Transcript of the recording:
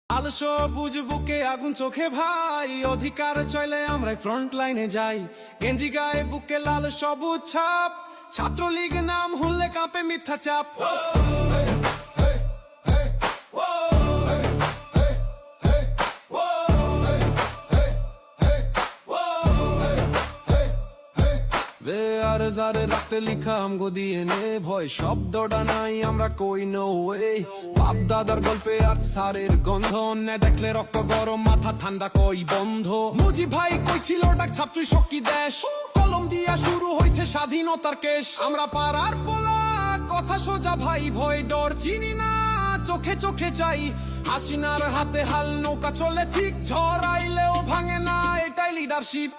আলো সবুজ বুকে আগুন চোখে ভাই, অধিকার চাইলে আমরা ফ্রন্ট লাইনে যাই। গেঞ্জি গায়ে বুকে লাল সবুজ ছাপ, ছাত্রলীগ নাম হলে কাঁপে মিথ্যা চাপ। আর যারে রাখতে লিখা আমগো দিয়ে নে ভয়, শব্দটা নাই আমরা কই নো ওয়ে। বাপ দাদার গল্পে আর সারের গন্ধ, নে দেখলে রক্ত গরম মাথা ঠান্ডা কই বন্ধ। মুজি ভাই কইছিল ডাক ছাত্রী শক্তি দেশ, কলম দিয়া শুরু হইছে স্বাধীনতার কেশ। আমরা পাড়ার পোলা কথা সোজা ভাই, ভয় ডর চিনি না চোখে চোখে যাই। হাসিনার হাতে হাল নৌকা চলে ঠিক, ঝড় আইলেও ভাঙে না, এটাই লিডারশিপ।